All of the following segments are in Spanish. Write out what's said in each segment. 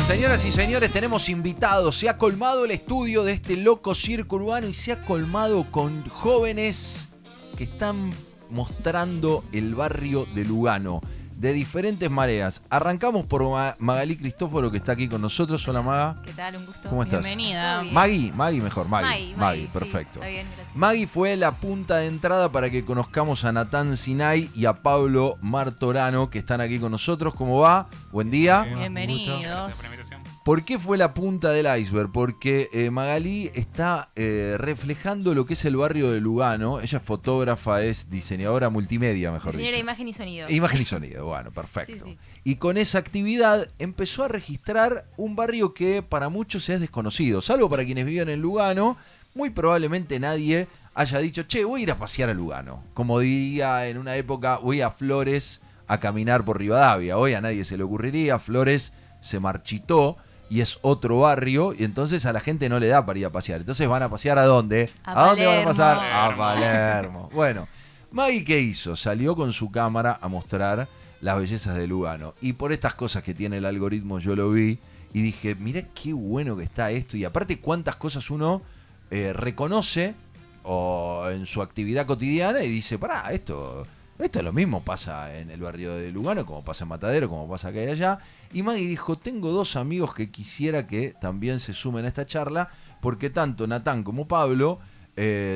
Señoras y señores, tenemos invitados. Se ha colmado el estudio de este loco circo urbano y se ha colmado con jóvenes que están mostrando el barrio de Lugano de diferentes maneras. Arrancamos por Magalí Cristóforo, que está aquí con nosotros. Hola, Maga. ¿Qué tal? Un gusto. ¿Cómo estás? Bienvenida. Maggie mejor. Maggie, perfecto. Sí, está bien, gracias. Maggie fue la punta de entrada para que conozcamos a Natán Sinay y a Pablo Martorano, que están aquí con nosotros. ¿Cómo va? Buen día. Bienvenidos. Gracias por la invitación. ¿Por qué fue la punta del iceberg? Porque Magalí está reflejando lo que es el barrio de Lugano. Ella es fotógrafa, es diseñadora multimedia, mejor Señora dicho. Imagen y Sonido. Imagen y sonido, bueno, perfecto. Sí. Y con esa actividad empezó a registrar un barrio que para muchos es desconocido, salvo para quienes viven en Lugano. Muy probablemente nadie haya dicho, che, voy a ir a pasear a Lugano. Como diría en una época, voy a Flores a caminar por Rivadavia. Hoy a nadie se le ocurriría, Flores se marchitó y es otro barrio, y entonces a la gente no le da para ir a pasear. Entonces van a pasear ¿a dónde? ¿A dónde van a pasar? A Palermo. Bueno, Maggie, ¿qué hizo? Salió con su cámara a mostrar las bellezas de Lugano. Y por estas cosas que tiene el algoritmo yo lo vi y dije, mirá qué bueno que está esto. Y aparte cuántas cosas uno reconoce o en su actividad cotidiana y dice, pará, esto es lo mismo, pasa en el barrio de Lugano, como pasa en Matadero, como pasa acá y allá. Y Maggie dijo, tengo dos amigos que quisiera que también se sumen a esta charla, porque tanto Natán como Pablo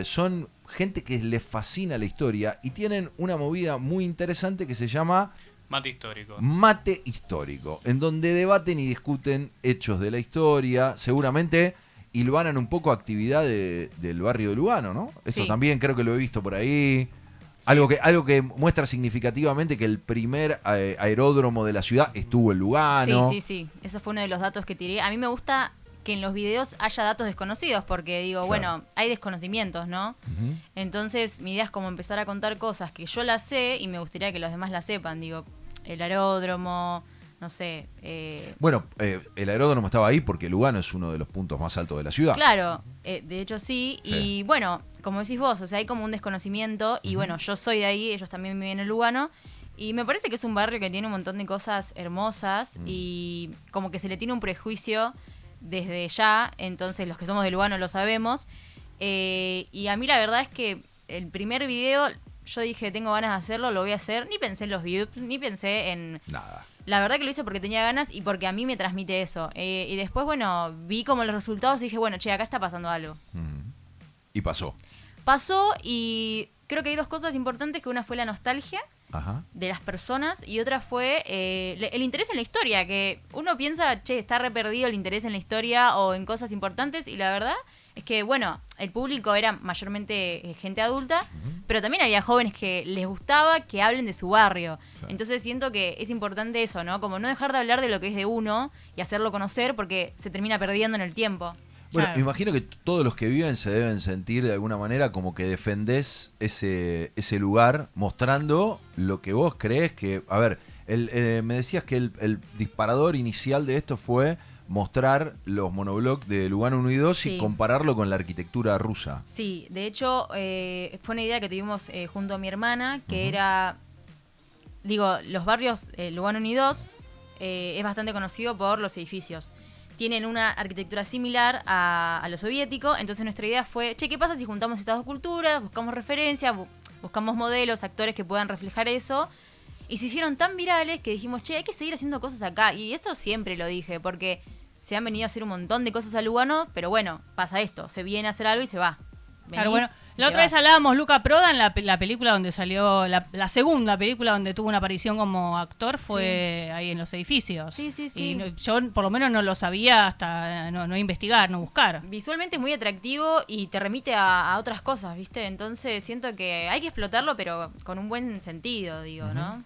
son gente que les fascina la historia y tienen una movida muy interesante que se llama Mate Histórico, en donde debaten y discuten hechos de la historia, seguramente hilvanan un poco actividad del barrio de Lugano, ¿no? Eso Sí. también creo que lo he visto por ahí. Algo que muestra significativamente que el primer aeródromo de la ciudad estuvo en Lugano. Sí. Eso fue uno de los datos que tiré. A mí me gusta que en los videos haya datos desconocidos, porque digo, Claro. bueno, hay desconocimientos, ¿no? Ujú. Entonces, mi idea es como empezar a contar cosas que yo las sé y me gustaría que los demás las sepan. Digo, el aeródromo, no sé. Bueno, el aeródromo estaba ahí porque Lugano es uno de los puntos más altos de la ciudad. Claro, de hecho sí. Sí. Y bueno, como decís vos, o sea, hay como un desconocimiento. Y bueno, yo soy de ahí, ellos también viven en Lugano. Y me parece que es un barrio que tiene un montón de cosas hermosas. Y como que se le tiene un prejuicio desde ya. Entonces los que somos de Lugano lo sabemos. Y a mí la verdad es que el primer video, yo dije, tengo ganas de hacerlo, lo voy a hacer. Ni pensé en los views, ni pensé en... Nada. La verdad que lo hice porque tenía ganas y porque a mí me transmite eso. Y después, bueno, vi como los resultados y dije, bueno, che, acá está pasando algo. Y pasó. Pasó y creo que hay dos cosas importantes, que una fue la nostalgia Ajá. de las personas y otra fue el interés en la historia, que uno piensa, che, está re perdido el interés en la historia o en cosas importantes, y la verdad es que, bueno, el público era mayormente gente adulta, pero también había jóvenes que les gustaba que hablen de su barrio. Sí. Entonces siento que es importante eso, ¿no? Como no dejar de hablar de lo que es de uno y hacerlo conocer, porque se termina perdiendo en el tiempo. Bueno, Claro. me imagino que todos los que viven se deben sentir de alguna manera como que defendés ese lugar mostrando lo que vos crees que... A ver, me decías que el disparador inicial de esto fue mostrar los monoblocks de Lugano 1 y 2 y Sí. compararlo con la arquitectura rusa. Sí, de hecho, fue una idea que tuvimos junto a mi hermana, que era, digo, los barrios Lugano 1 y 2 es bastante conocido por los edificios. Tienen una arquitectura similar a lo soviético, entonces nuestra idea fue, che, ¿qué pasa si juntamos estas dos culturas, buscamos referencias, buscamos modelos, actores que puedan reflejar eso? Y se hicieron tan virales que dijimos, che, hay que seguir haciendo cosas acá. Y esto siempre lo dije, porque se han venido a hacer un montón de cosas a Lugano, pero bueno, pasa esto, se viene a hacer algo y se va. Claro, Venís, bueno, la te otra vez vas. hablábamos, Luca Prodan, la película donde salió, la segunda película donde tuvo una aparición como actor fue ahí en los edificios. Sí. Y yo por lo menos no lo sabía hasta no investigar, no buscar. Visualmente es muy atractivo y te remite a otras cosas, ¿viste? Entonces siento que hay que explotarlo, pero con un buen sentido, digo, ¿no?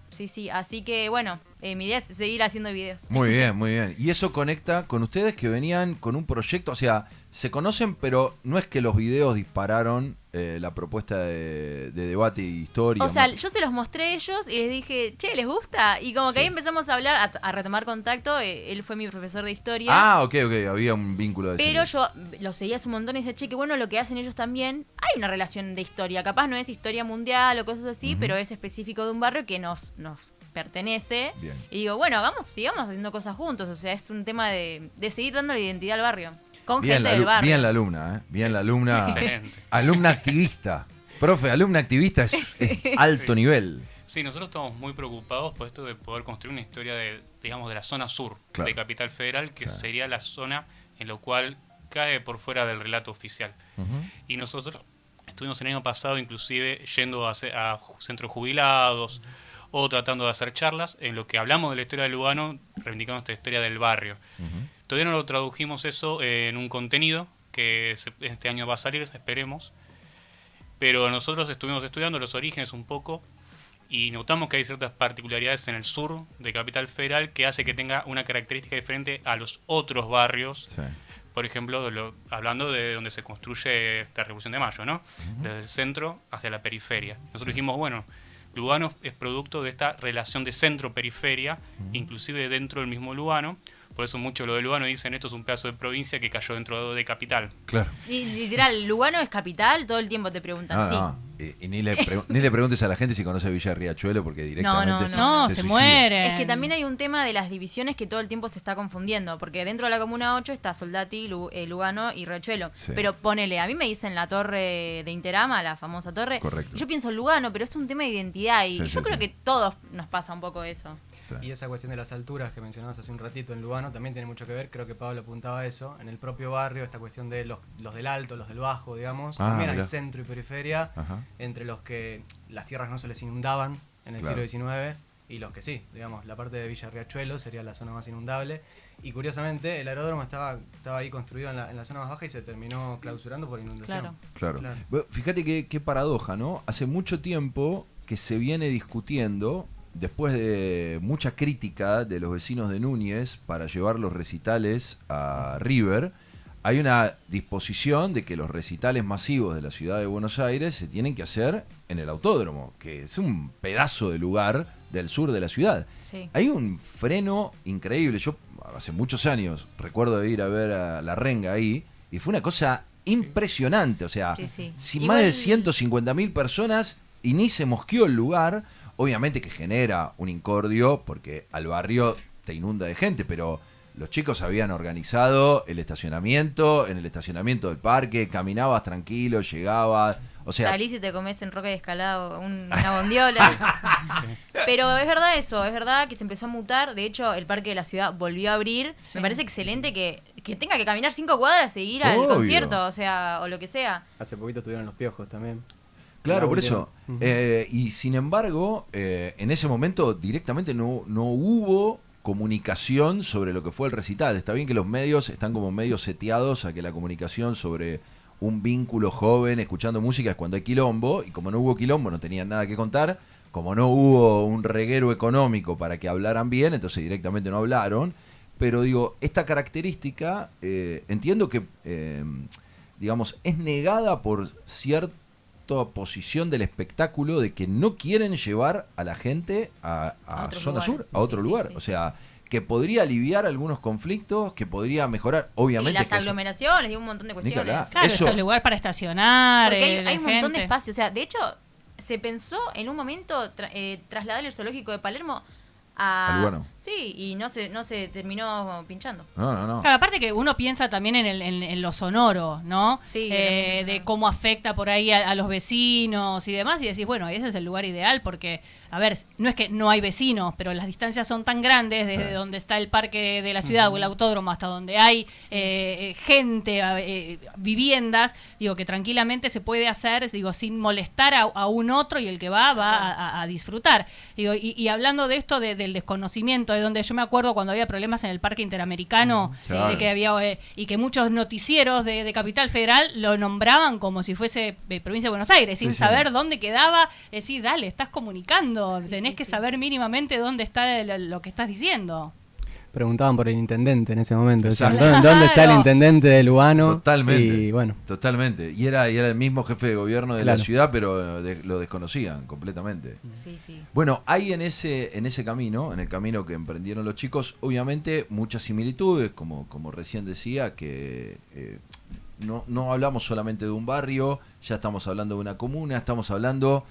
Sí, así que bueno, mi idea es seguir haciendo videos. Muy bien, muy bien. Y eso conecta con ustedes que venían con un proyecto, o sea, se conocen, pero no es que los videos dispararon la propuesta de debate y historia. O sea, yo se los mostré a ellos y les dije, che, ¿les gusta? Y como que ahí empezamos a hablar, a retomar contacto. Él fue mi profesor de historia. Ah, ok, había un vínculo de ese Pero nivel. yo lo seguía hace un montón y decía, che, qué bueno lo que hacen ellos también. Hay una relación de historia. Capaz no es historia mundial o cosas así, pero es específico de un barrio que nos pertenece. Bien. Y digo, bueno, sigamos haciendo cosas juntos. O sea, es un tema de seguir dando la identidad al barrio. Con Bien gente la, del barrio. bien la alumna, ¿eh? Bien la alumna. Excelente. Alumna activista. Profe, alumna activista es alto nivel. Sí, nosotros estamos muy preocupados por esto de poder construir una historia de, digamos, de la zona sur Claro. de Capital Federal, que Sí. sería la zona en la cual cae por fuera del relato oficial. Ujú. Y nosotros estuvimos el año pasado inclusive yendo a centros jubilados o tratando de hacer charlas en lo que hablamos de la historia de Lugano, reivindicando esta historia del barrio. Todavía no lo tradujimos eso en un contenido que este año va a salir, esperemos. Pero nosotros estuvimos estudiando los orígenes un poco y notamos que hay ciertas particularidades en el sur de Capital Federal que hace que tenga una característica diferente a los otros barrios. Sí. Por ejemplo, hablando de donde se construye la Revolución de Mayo, ¿no? Desde el centro hacia la periferia. Nosotros dijimos, bueno, Lugano es producto de esta relación de centro-periferia, inclusive dentro del mismo Lugano. Por eso mucho lo de Lugano dicen, esto es un pedazo de provincia que cayó dentro de capital. Claro. Y literal, ¿Lugano es capital? Todo el tiempo te preguntan, No, sí. no. Y ni le preguntes a la gente si conoce Villa Riachuelo porque directamente No, se suicida. muere. Es que también hay un tema de las divisiones que todo el tiempo se está confundiendo, porque dentro de la Comuna 8 está Soldati, Lugano y Riachuelo. Sí. Pero ponele, a mí me dicen la torre de Interama, la famosa torre. Correcto. Yo pienso Lugano, pero es un tema de identidad y Sí, yo sí, creo sí. que todos nos pasa un poco eso. Sí. Y esa cuestión de las alturas que mencionabas hace un ratito en Lugano también tiene mucho que ver, creo que Pablo apuntaba a eso, en el propio barrio, esta cuestión de los del alto, los del bajo, digamos, Ah, también mirá. hay centro y periferia, Ajá. entre los que las tierras no se les inundaban en el Claro. siglo XIX y los que sí, digamos, la parte de Villa Riachuelo sería la zona más inundable y curiosamente el aeródromo estaba ahí construido en la zona más baja y se terminó clausurando por inundación. Claro. Claro. Bueno, fíjate qué paradoja, ¿no? Hace mucho tiempo que se viene discutiendo, después de mucha crítica de los vecinos de Núñez para llevar los recitales a River, hay una disposición de que los recitales masivos de la ciudad de Buenos Aires se tienen que hacer en el autódromo, que es un pedazo de lugar del sur de la ciudad. Sí. Hay un freno increíble. Yo hace muchos años recuerdo de ir a ver a La Renga ahí y fue una cosa impresionante. O sea, Sí, sí. si Igual- más de 150.000 personas y ni se mosqueó el lugar, obviamente que genera un incordio porque al barrio te inunda de gente, pero los chicos habían organizado el estacionamiento, en el estacionamiento del parque, caminabas tranquilo, llegabas, o sea, Salís y te comes en Roca de Escalado una bondiola. Pero es verdad eso, es verdad que se empezó a mutar. De hecho, el parque de la ciudad volvió a abrir. Sí. Me parece excelente que tenga que caminar 5 cuadras e ir al Obvio. concierto, o sea, o lo que sea. Hace poquito tuvieron los piojos también. claro, La por última. eso. Ujú. Y sin embargo, en ese momento directamente no hubo comunicación sobre lo que fue el recital. Está bien que los medios están como medio seteados a que la comunicación sobre un vínculo joven escuchando música es cuando hay quilombo, y como no hubo quilombo no tenían nada que contar, como no hubo un reguero económico para que hablaran bien, entonces directamente no hablaron. Pero digo, esta característica entiendo que digamos es negada por cierta posición del espectáculo de que no quieren llevar a la gente a otro zona lugar. sur, a otro Sí, sí, lugar. sí. O sea, que podría aliviar algunos conflictos, que podría mejorar, Y obviamente. las que eso- aglomeraciones y un montón de cuestiones. Nicolás, Claro, eso- está el lugar para estacionar. Porque hay un montón de gente. espacio. O sea, de hecho, se pensó en un momento trasladar el zoológico de Palermo a... Al Lugano. Sí, y no se terminó pinchando. No. Claro, aparte que uno piensa también en lo sonoro, ¿no? Sí, también de sonoro. cómo afecta por ahí a los vecinos y demás, y decís, bueno, ese es el lugar ideal porque, a ver, no es que no hay vecinos, pero las distancias son tan grandes desde Sí. donde está el parque de la ciudad o el autódromo hasta donde hay gente, viviendas, digo, que tranquilamente se puede hacer, digo, sin molestar a un otro y el que va a disfrutar. Digo, y hablando de esto del desconocimiento, de donde yo me acuerdo cuando había problemas en el Parque Interamericano, Claro. de que había y que muchos noticieros de Capital Federal lo nombraban como si fuese provincia de Buenos Aires, sin Sí, sí. saber dónde quedaba, decir, dale, estás comunicando, Sí, tenés sí, que sí. saber mínimamente dónde está lo que estás diciendo. Preguntaban por el intendente en ese momento. Decían, Exacto. ¿dónde está el Claro. intendente de Lugano? Totalmente. Y bueno, Totalmente. Y era el mismo jefe de gobierno de Claro. la ciudad, pero lo desconocían completamente. Sí, sí. Bueno, hay en ese camino, en el camino que emprendieron los chicos, obviamente muchas similitudes, como recién decía, que no hablamos solamente de un barrio, ya estamos hablando de una comuna, estamos hablando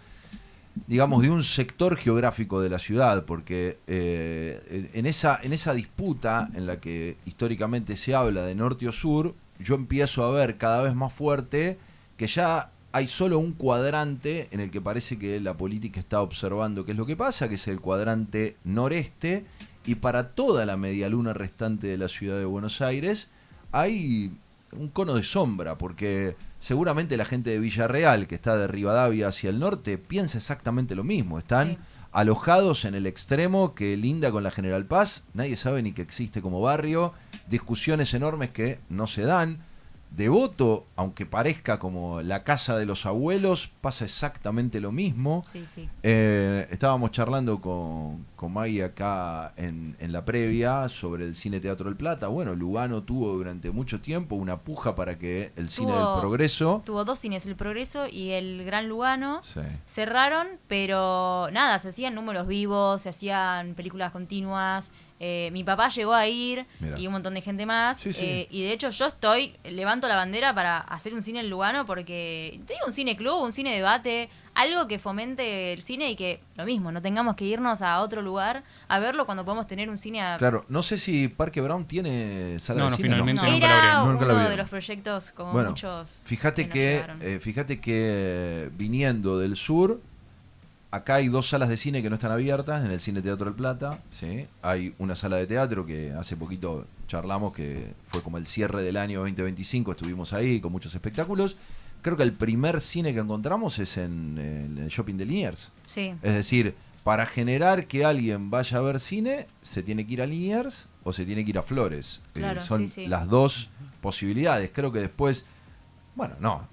digamos, de un sector geográfico de la ciudad, porque en esa disputa en la que históricamente se habla de norte o sur, yo empiezo a ver cada vez más fuerte que ya hay solo un cuadrante en el que parece que la política está observando qué es lo que pasa, que es el cuadrante noreste, y para toda la medialuna restante de la ciudad de Buenos Aires hay un cono de sombra, porque seguramente la gente de Villarreal, que está de Rivadavia hacia el norte, piensa exactamente lo mismo. Están alojados en el extremo que linda con la General Paz, nadie sabe ni que existe como barrio, discusiones enormes que no se dan. Devoto, aunque parezca como la casa de los abuelos, pasa exactamente lo mismo. Sí, sí. Estábamos charlando con Maggie acá en la previa sobre el Cine Teatro del Plata. Bueno, Lugano tuvo durante mucho tiempo una puja para que el Cine del Progreso... Tuvo 2 cines, el Progreso y el Gran Lugano. Sí. Cerraron, pero nada, se hacían números vivos, se hacían películas continuas. Mi papá llegó a ir. Mirá. Y un montón de gente más. Sí, sí. Y de hecho yo levanto la bandera para hacer un cine en Lugano porque tengo un cine club, un cine debate, algo que fomente el cine y que lo mismo, no tengamos que irnos a otro lugar a verlo cuando podemos tener un cine Claro, no sé si Parque Brown tiene sala de cine. Finalmente ¿no? nunca la Era abrieron. Nunca la uno abrieron. de los proyectos como Bueno, muchos fíjate no que llegaron. viniendo del sur, acá hay 2 salas de cine que no están abiertas en el Cine Teatro del Plata. ¿Sí? Hay una sala de teatro que hace poquito charlamos, que fue como el cierre del año 2025, estuvimos ahí con muchos espectáculos. Creo que el primer cine que encontramos es en el shopping de Liniers. Sí. Es decir, para generar que alguien vaya a ver cine, se tiene que ir a Liniers o se tiene que ir a Flores. Claro, son sí, sí. las 2 posibilidades. Creo que después, bueno, no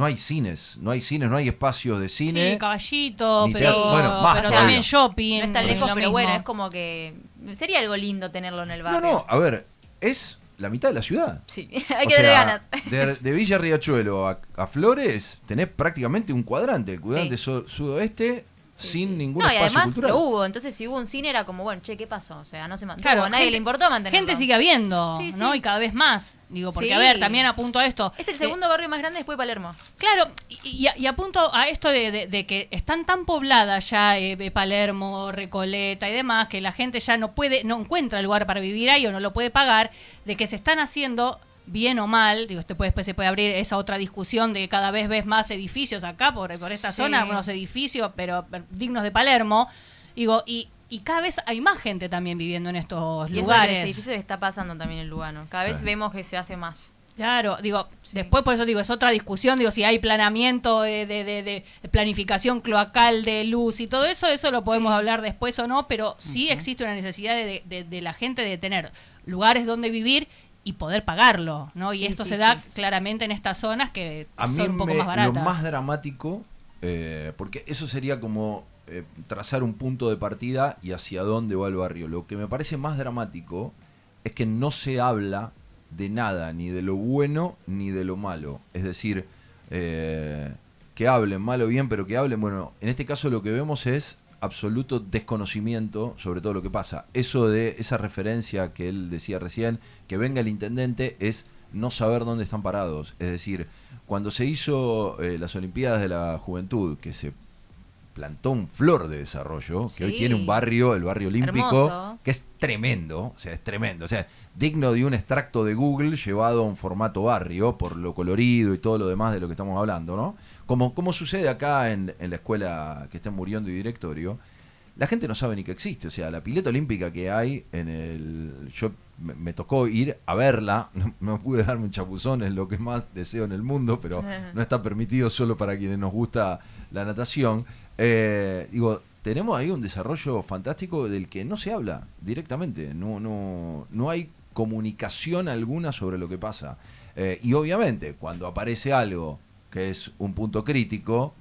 hay cines, no hay espacios de cine. Sí, Caballito, Ni pero, sea- bueno, más pero todavía. también shopping. No es tan es lejos, lo pero mismo. bueno, es como que sería algo lindo tenerlo en el barrio. No, a ver, es la mitad de la ciudad. Sí, hay O que tener sea, ganas. De Villa Riachuelo a Flores tenés prácticamente un cuadrante, el cuadrante sudoeste, sin ningún No, y espacio además cultural. lo hubo, entonces si hubo un cine era como, bueno, che, ¿qué pasó? O sea, no se mantuvo, Claro, a nadie le importó mantenerlo. Gente sigue habiendo, Sí, ¿no? sí. Y cada vez más. Digo, porque Sí. a ver, también apunto a esto. Es el segundo barrio más grande después de Palermo. Claro, y apunto a esto de que están tan pobladas ya Palermo, Recoleta y demás, que la gente ya no encuentra lugar para vivir ahí o no lo puede pagar, de que se están haciendo bien o mal, digo, después se puede abrir esa otra discusión de que cada vez ves más edificios acá por esta Sí. zona, unos edificios pero dignos de Palermo, digo, y cada vez hay más gente también viviendo en estos Y eso de lugares. los edificios está pasando también en Lugano. Cada vez Sí. vemos que se hace más. Claro, digo, después por eso digo, es otra discusión, digo, si hay planeamiento de planificación cloacal, de luz y todo eso, lo podemos Sí. hablar después o no, pero sí existe una necesidad de la gente de tener lugares donde vivir y poder pagarlo, ¿no? Sí, y esto sí, se da sí. claramente en estas zonas que A mí son un poco más baratas. lo más dramático, porque eso sería como trazar un punto de partida y hacia dónde va el barrio. Lo que me parece más dramático es que no se habla de nada, ni de lo bueno ni de lo malo. Es decir, que hablen mal o bien, pero que hablen, bueno, en este caso lo que vemos es absoluto desconocimiento sobre todo lo que pasa. Eso de esa referencia que él decía recién, que venga el intendente, es no saber dónde están parados. Es decir, cuando se hizo las Olimpiadas de la Juventud, que se plantó un flor de desarrollo, que hoy Sí. tiene un barrio, el barrio olímpico, Hermoso. que es tremendo, es tremendo, digno de un extracto de Google llevado a un formato barrio, por lo colorido y todo lo demás de lo que estamos hablando, ¿no? Como sucede acá en la escuela que está en Muriendo y Directorio, la gente no sabe ni que existe. O sea, la pileta olímpica que hay yo me tocó ir a verla, no pude darme un chapuzón, es lo que más deseo en el mundo, pero no está permitido, solo para quienes nos gusta la natación. Tenemos ahí un desarrollo fantástico del que no se habla directamente, no hay comunicación alguna sobre lo que pasa. Y obviamente, cuando aparece algo que es un punto crítico,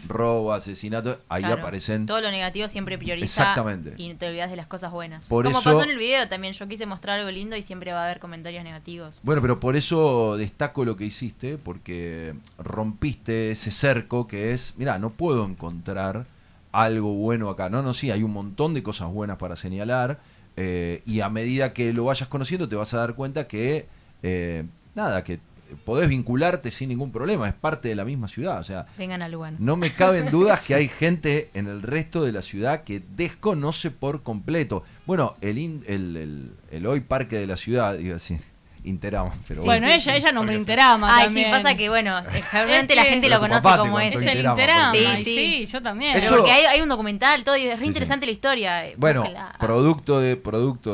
robo, asesinato, ahí Claro. aparecen. Todo lo negativo siempre prioriza. Exactamente. Y te olvidas de las cosas buenas. Por Como eso- pasó en el video también, yo quise mostrar algo lindo y siempre va a haber comentarios negativos. Bueno, pero por eso destaco lo que hiciste, porque rompiste ese cerco que es, mira, no puedo encontrar algo bueno acá. No, sí, hay un montón de cosas buenas para señalar, y a medida que lo vayas conociendo te vas a dar cuenta que, que podés vincularte sin ningún problema, es parte de la misma ciudad, o sea, Vengan a Lugano. no me caben dudas que hay gente en el resto de la ciudad que desconoce por completo. Bueno, el hoy parque de la ciudad, iba a decir, Interama, pero Bueno, ella nombra Interama Ay, también. sí, pasa que, bueno, generalmente la gente Pero lo tu conoce papá te como contó es. Es el Interama, Interama, sí, y sí. sí, yo también. Eso- Porque hay un documental, todo, y es re Sí, interesante sí. la historia. Bueno, Búsquenla. producto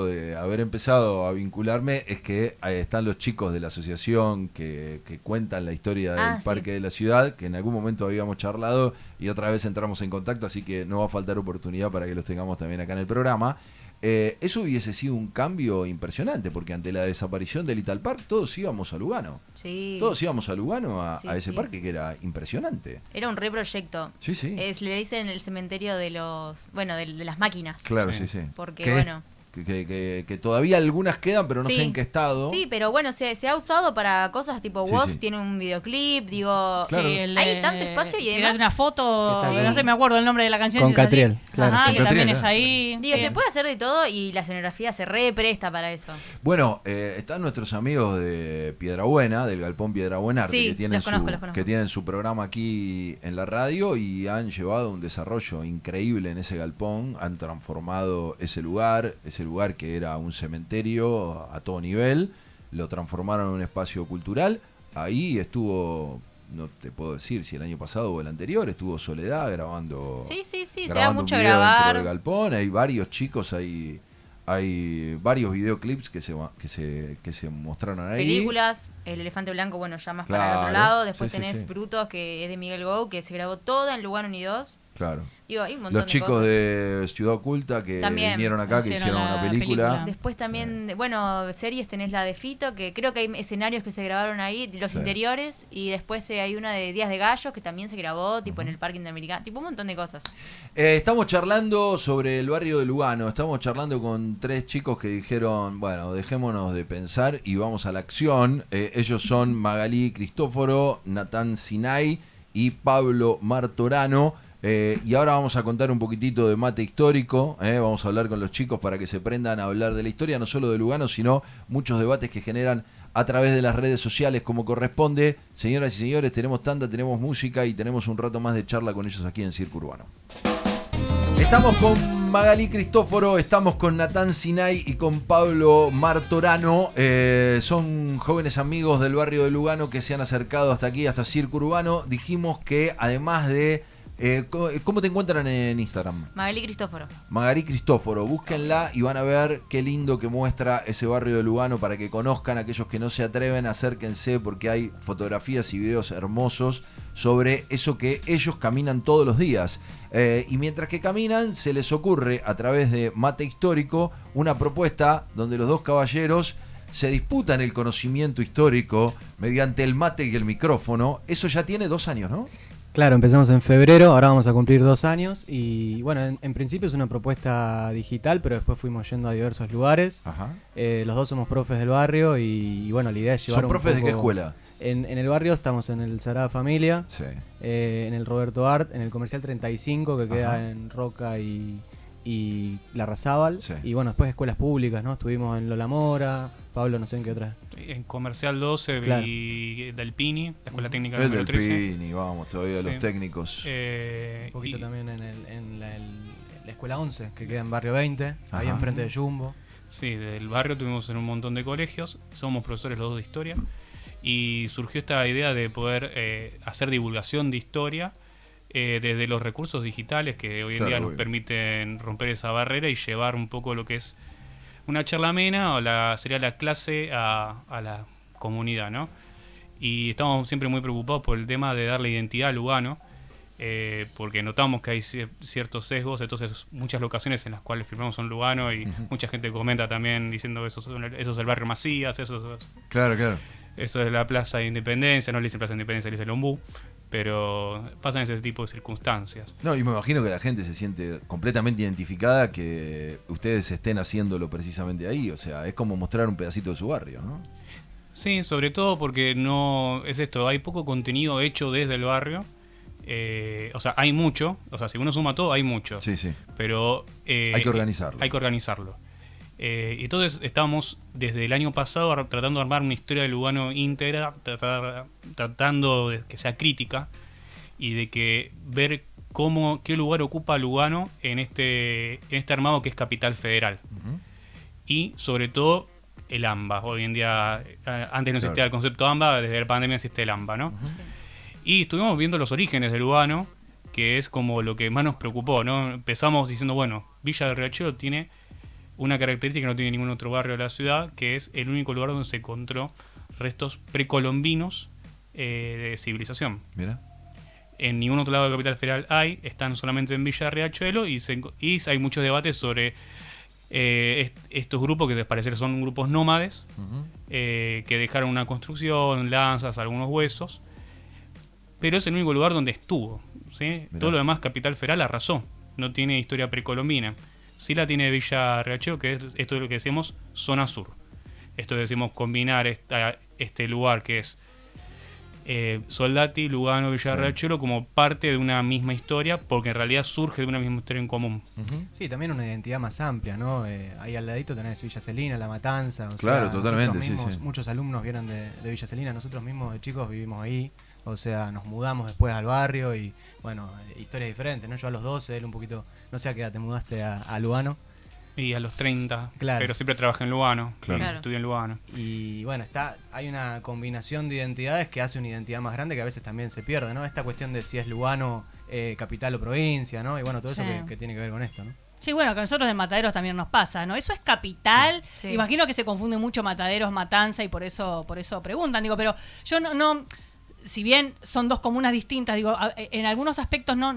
de haber empezado a vincularme es que están los chicos de la asociación que cuentan la historia del Sí. parque de la ciudad, que en algún momento habíamos charlado y otra vez entramos en contacto, así que no va a faltar oportunidad para que los tengamos también acá en el programa. Eso hubiese sido un cambio impresionante, porque ante la desaparición del Little Park todos íbamos a Lugano. Sí. Todos íbamos a Lugano a Sí, ese sí. parque que era impresionante. Era un reproyecto. Sí, sí. Le dicen el cementerio de los, bueno, de las máquinas. Claro, Sí. sí, sí. Porque, Que es- bueno. que todavía algunas quedan, pero no Sí. sé en qué estado. Sí, pero bueno, se ha usado para cosas tipo Sí, Woz sí. tiene un videoclip, digo, Claro. Sí, hay tanto espacio y tirate además una foto, Que está no con- sé, me acuerdo el nombre de la canción. con si es así. Catriel, claro. Ajá, Con que también Catriel, es ahí. digo, Sí. se puede hacer de todo y la escenografía se re presta para eso. Bueno, están nuestros amigos de Piedrabuena, del Galpón Piedrabuena Arte, Sí, que tienen los conozco. que tienen su programa aquí en la radio y han llevado un desarrollo increíble en ese galpón, han transformado ese lugar que era un cementerio a todo nivel, lo transformaron en un espacio cultural. Ahí estuvo, no te puedo decir si el año pasado o el anterior, estuvo Soledad grabando. Sí, se da grabando mucho un a video dentro grabar. del galpón. Hay varios chicos, hay varios videoclips que se mostraron ahí. Películas, El Elefante Blanco, bueno, ya más para el otro Claro. lado. Después Sí, sí, tenés sí. Brutos, que es de Miguel Gou, que se grabó toda en Lugano Unidos. Claro. Digo, hay un montón Los de chicos cosas. de Ciudad Oculta que También vinieron acá, que hicieron hicieron la una película. película. Después también, bueno, series tenés la de Fito, que creo que hay escenarios que se grabaron ahí, los Sí. interiores, y después hay una de Días de Gallos que también se grabó, tipo en el Parque Interamericano, tipo un montón de cosas. Estamos charlando sobre el barrio de Lugano. Estamos charlando con tres chicos que dijeron, bueno, dejémonos de pensar y vamos a la acción. Ellos son Magalí Cristóforo, Natán Sinay y Pablo Martorano. Y ahora vamos a contar un poquitito de mate histórico. Vamos a hablar con los chicos para que se prendan a hablar de la historia, no solo de Lugano, sino muchos debates que generan a través de las redes sociales como corresponde. Señoras y señores, tenemos tanda, tenemos música y tenemos un rato más de charla con ellos aquí en Circo Urbano. Estamos con Magalí Cristóforo, estamos con Natán Sinay y con Pablo Martorano. Son jóvenes amigos del barrio de Lugano que se han acercado hasta aquí, hasta Circo Urbano. Dijimos que además de... ¿Cómo te encuentran en Instagram? Magalí Cristóforo. Magalí Cristóforo, búsquenla y van a ver qué lindo que muestra ese barrio de Lugano para que conozcan. Aquellos que no se atreven, acérquense porque hay fotografías y videos hermosos sobre eso que ellos caminan todos los días. Y mientras que caminan, se les ocurre a través de Mate Histórico una propuesta donde los dos caballeros se disputan el conocimiento histórico mediante el mate y el micrófono. Eso ya tiene 2 años, ¿no? Claro, empezamos en febrero, ahora vamos a cumplir 2 años y bueno, en principio es una propuesta digital, pero después fuimos yendo a diversos lugares. Ajá. Los dos somos profes del barrio y bueno, la idea es llevar ¿Son un profes de poco- qué escuela? En el barrio estamos en el Sagrada Familia, Sí. en el Roberto Art, en el Comercial 35 que queda Ajá. en Roca y Larrazábal. Sí. Y bueno, después escuelas públicas, ¿no? Estuvimos en Lola Mora, Pablo no sé en qué otra. En Comercial 12 Claro. y del Pini, la Escuela Técnica El número del 13. Pini, vamos, todavía Sí. los técnicos. Un poquito Y- también en la Escuela 11, que queda en Barrio 20, ahí Ajá. enfrente de Jumbo. Sí, del barrio tuvimos en un montón de colegios, somos profesores los dos de historia y surgió esta idea de poder hacer divulgación de historia desde los recursos digitales que hoy en Claro, día nos obvio. permiten romper esa barrera y llevar un poco lo que es una charla amena o sería la clase a la comunidad, ¿no? Y estamos siempre muy preocupados por el tema de darle identidad a Lugano, porque notamos que hay ciertos sesgos, entonces muchas locaciones en las cuales filmamos son Lugano y mucha gente comenta también diciendo eso es el barrio Macías, eso Claro. es la Plaza de Independencia, no le dicen Plaza de Independencia, le dicen Lombú, pero pasan ese tipo de circunstancias. No, y me imagino que la gente se siente completamente identificada que ustedes estén haciéndolo precisamente ahí. O sea, es como mostrar un pedacito de su barrio, ¿no? Sí, sobre todo porque no es esto, hay poco contenido hecho desde el barrio. O sea, hay mucho, o sea, si uno suma todo, hay mucho. Sí. Pero Hay que organizarlo. Hay que organizarlo. Y entonces estábamos desde el año pasado tratando de armar una historia de Lugano íntegra, tratando de que sea crítica y de que ver qué lugar ocupa Lugano en este armado que es Capital Federal. Y sobre todo el AMBA. Hoy en día, antes no existía el concepto AMBA, desde la pandemia existe el AMBA, ¿no? Y estuvimos viendo los orígenes de Lugano, que es como lo que más nos preocupó, ¿no? Empezamos diciendo, bueno, Villa del Riachuelo tiene una característica que no tiene ningún otro barrio de la ciudad, que es el único lugar donde se encontró restos precolombinos de civilización. Mira. En ningún otro lado de Capital Federal están solamente en Villa Riachuelo y hay muchos debates sobre estos grupos que al parecer son grupos nómades que dejaron una construcción, lanzas, algunos huesos, pero es el único lugar donde estuvo, ¿sí? Todo lo demás Capital Federal arrasó, no tiene historia precolombina. Sí la tiene Villa Riachuelo, que es esto de lo que decimos zona sur. Esto decimos combinar este lugar que es Soldati, Lugano, Villa Riachuelo como parte de una misma historia, porque en realidad surge de una misma historia en común. Sí, también una identidad más amplia, ¿no? Ahí al ladito tenés Villa Celina, La Matanza. Claro, sea, totalmente, mismos, sí. Muchos alumnos vienen de Villa Celina, nosotros mismos de chicos vivimos ahí. O sea, nos mudamos después al barrio y, bueno, historias diferentes, ¿no? Yo a los 12, él un poquito, no sé a qué edad te mudaste a Lugano. Y a los 30, claro. Pero siempre trabajé en Lugano, claro. Estudié en Lugano. Y bueno, hay una combinación de identidades que hace una identidad más grande que a veces también se pierde, ¿no? Esta cuestión de si es Lugano, capital o provincia, ¿no? Y bueno, todo eso que tiene que ver con esto, ¿no? Sí, bueno, que a nosotros en Mataderos también nos pasa, ¿no? Eso es capital. Sí. Imagino que se confunde mucho Mataderos, Matanza y por eso preguntan. Digo, pero yo no si bien son dos comunas distintas, digo, en algunos aspectos no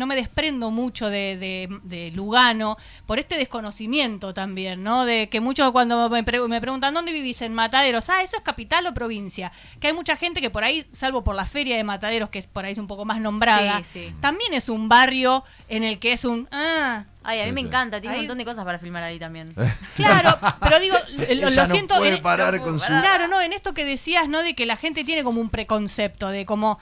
me desprendo mucho de Lugano por este desconocimiento también, ¿no? De que muchos cuando me preguntan ¿dónde vivís? En Mataderos. ¿Eso es capital o provincia? Que hay mucha gente que por ahí, salvo por la feria de Mataderos, que es por ahí es un poco más nombrada, sí. también es un barrio en el que es un... Ay, a mí Sí, me sí. encanta, tiene Ahí- un montón de cosas para filmar ahí también. Claro, pero digo, lo Ella no siento... puede parar con su... Claro, no, en esto que decías, ¿no? De que la gente tiene como un preconcepto de como,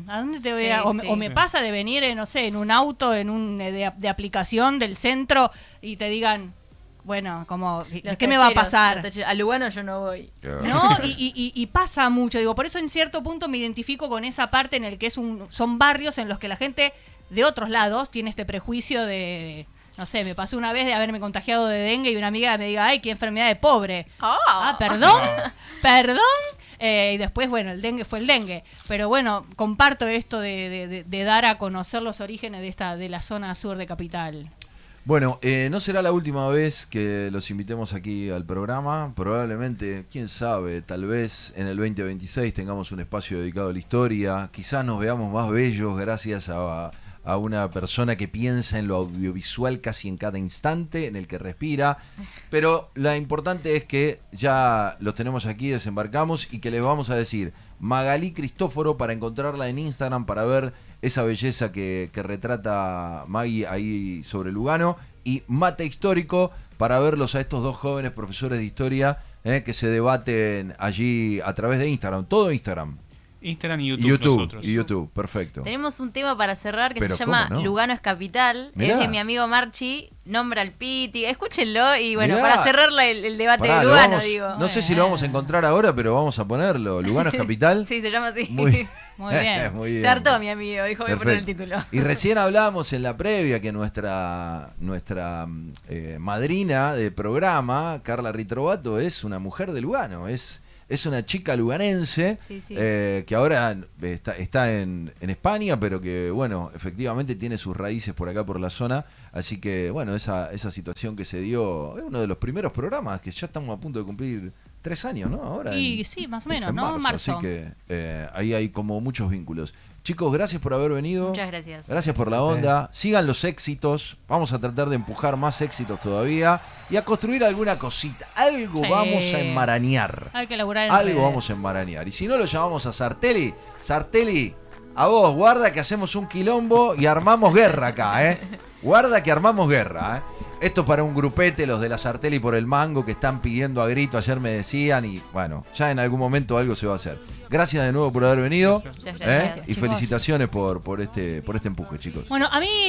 ¿a dónde te voy a...? Sí, sí. O me pasa de venir, no sé, en un auto, en un de aplicación del centro y te digan, bueno, como, Los ¿qué me va a tacheros, pasar? los tacheros. A Lugano yo no voy. ¿No? Y pasa mucho, digo, por eso en cierto punto me identifico con esa parte en el que son barrios en los que la gente de otros lados tiene este prejuicio de... No sé, me pasó una vez de haberme contagiado de dengue y una amiga me diga, ay, qué enfermedad de pobre. Perdón. Y después, bueno, el dengue fue el dengue. Pero bueno, comparto esto de dar a conocer los orígenes de la zona sur de Capital. Bueno, no será la última vez que los invitemos aquí al programa. Probablemente, quién sabe, tal vez en el 2026 tengamos un espacio dedicado a la historia. Quizás nos veamos más bellos gracias a una persona que piensa en lo audiovisual casi en cada instante, en el que respira. Pero lo importante es que ya los tenemos aquí, desembarcamos y que les vamos a decir Magalí Cristóforo para encontrarla en Instagram, para ver esa belleza que retrata Maggie ahí sobre Lugano, y Mate Histórico para verlos a estos dos jóvenes profesores de historia que se debaten allí a través de Instagram, todo Instagram. Instagram y YouTube. Nosotros. Y YouTube, perfecto. Tenemos un tema para cerrar que Pero se llama ¿cómo no? Lugano es capital. Mirá. Es de mi amigo Marchi, nombra al Piti. Escúchenlo y bueno, Mirá. para cerrar el debate Pará, de lo Lugano, vamos- digo. no sé si lo vamos a encontrar ahora, pero vamos a ponerlo. Lugano es capital. Sí, se llama así. Muy, Muy bien. muy bien. Se hartó mi amigo, dijo voy a poner el Perfecto. título. Y recién hablábamos en la previa que nuestra madrina de programa, Carla Ritrovato, es una mujer de Lugano, es una chica luganense Sí, sí. que ahora está en España, pero que, bueno, efectivamente tiene sus raíces por acá, por la zona. Así que, bueno, esa situación que se dio, es uno de los primeros programas que ya estamos a punto de cumplir 3 años, ¿no? Ahora Y sí, más o menos, en ¿no? Marzo. Así que ahí hay como muchos vínculos. Chicos, gracias por haber venido. Muchas gracias. Gracias por la onda. Sigan los éxitos. Vamos a tratar de empujar más éxitos todavía y a construir alguna cosita. Algo Sí. vamos a enmarañar. Hay que laburar en Algo redes. vamos a enmarañar. Y si no, lo llamamos a Sartelli. Sartelli, a vos, guarda que hacemos un quilombo y armamos guerra acá, ¿eh? Guarda que armamos guerra, ¿eh? Esto para un grupete, los de la Sartelli por el mango, que están pidiendo a grito, ayer me decían, y bueno, ya en algún momento algo se va a hacer. Gracias de nuevo por haber venido. Muchas gracias. Y Chicos. felicitaciones por este empuje, chicos. Bueno, a mí